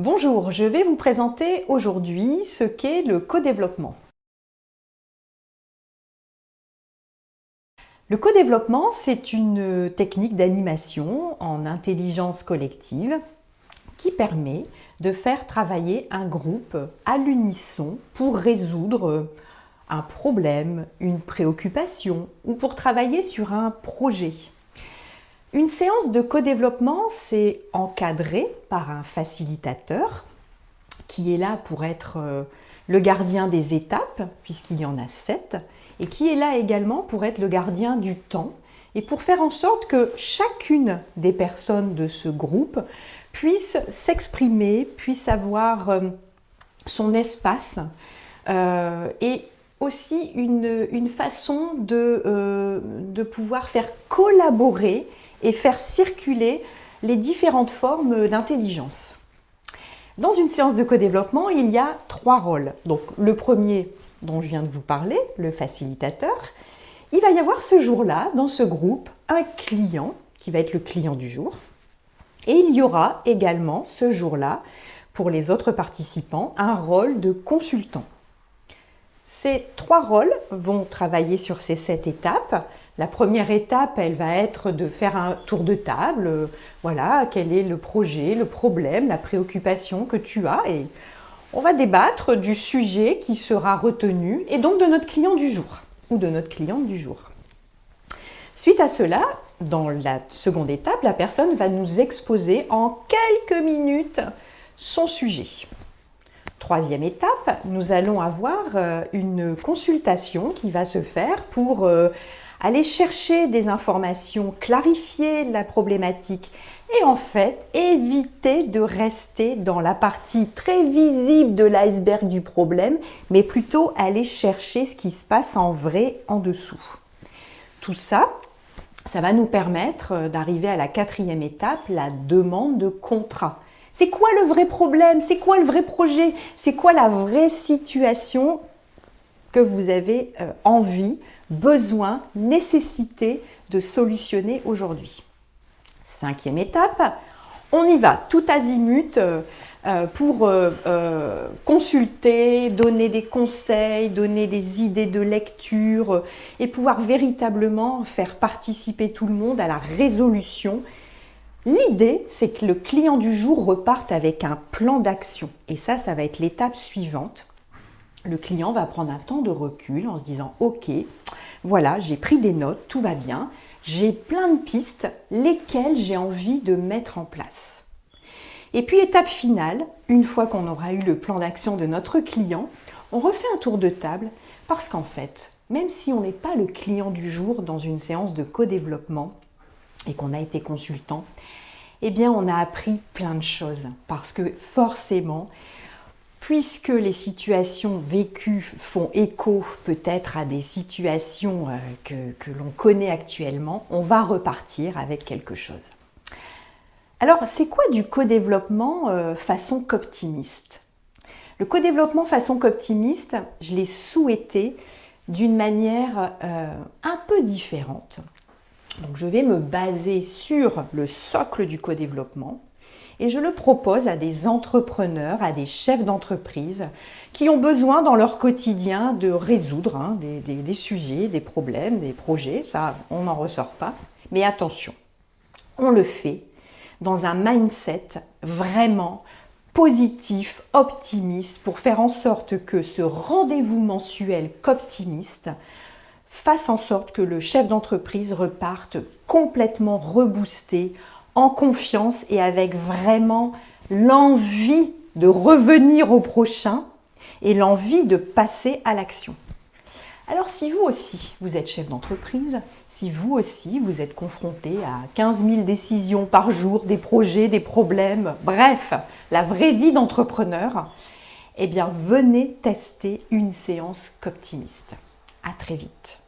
Bonjour, je vais vous présenter aujourd'hui ce qu'est le co-développement. Le co-développement, c'est une technique d'animation en intelligence collective qui permet de faire travailler un groupe à l'unisson pour résoudre un problème, une préoccupation ou pour travailler sur un projet. Une séance de co-développement, c'est encadré par un facilitateur qui est là pour être le gardien des étapes, puisqu'il y en a 7, et qui est là également pour être le gardien du temps et pour faire en sorte que chacune des personnes de ce groupe puisse s'exprimer, puisse avoir son espace et aussi une façon de pouvoir faire collaborer et faire circuler les différentes formes d'intelligence. Dans une séance de co-développement, il y a 3 rôles. Donc le premier dont je viens de vous parler, le facilitateur, il va y avoir ce jour-là, dans ce groupe, un client qui va être le client du jour. Et il y aura également ce jour-là, pour les autres participants, un rôle de consultant. Ces 3 rôles vont travailler sur ces 7 étapes. La première étape, elle va être de faire un tour de table. Voilà, quel est le projet, le problème, la préoccupation que tu as. Et on va débattre du sujet qui sera retenu et donc de notre client du jour ou de notre cliente du jour. Suite à cela, dans la seconde étape, la personne va nous exposer en quelques minutes son sujet. Troisième étape, nous allons avoir une consultation qui va se faire pour aller chercher des informations, clarifier la problématique et en fait éviter de rester dans la partie très visible de l'iceberg du problème, mais plutôt aller chercher ce qui se passe en vrai en dessous. Tout ça, ça va nous permettre d'arriver à la 4e étape, la demande de contrat. C'est quoi le vrai problème? C'est quoi le vrai projet? C'est quoi la vraie situation que vous avez envie, besoin, nécessité de solutionner aujourd'hui? 5e étape, on y va tout azimut pour consulter, donner des conseils, donner des idées de lecture et pouvoir véritablement faire participer tout le monde à la résolution. L'idée, c'est que le client du jour reparte avec un plan d'action. Et ça va être l'étape suivante. Le client va prendre un temps de recul en se disant « Ok, voilà, j'ai pris des notes, tout va bien. J'ai plein de pistes, lesquelles j'ai envie de mettre en place. » Et puis, étape finale, une fois qu'on aura eu le plan d'action de notre client, on refait un tour de table parce qu'en fait, même si on n'est pas le client du jour dans une séance de co-développement, et qu'on a été consultant, eh bien on a appris plein de choses parce que forcément, puisque les situations vécues font écho peut-être à des situations que l'on connaît actuellement, on va repartir avec quelque chose. Alors, c'est quoi du co-développement façon qu'optimiste? Le co-développement façon qu'optimiste, je l'ai souhaité d'une manière un peu différente. Donc, je vais me baser sur le socle du co-développement et je le propose à des entrepreneurs, à des chefs d'entreprise qui ont besoin dans leur quotidien de résoudre des sujets, des problèmes, des projets. Ça, on n'en ressort pas. Mais attention, on le fait dans un mindset vraiment positif, optimiste, pour faire en sorte que ce rendez-vous mensuel qu'optimiste fasse en sorte que le chef d'entreprise reparte complètement reboosté, en confiance et avec vraiment l'envie de revenir au prochain et l'envie de passer à l'action. Alors si vous aussi, vous êtes chef d'entreprise, si vous aussi, vous êtes confronté à 15 000 décisions par jour, des projets, des problèmes, bref, la vraie vie d'entrepreneur, eh bien venez tester une séance qu'optimiste. À très vite.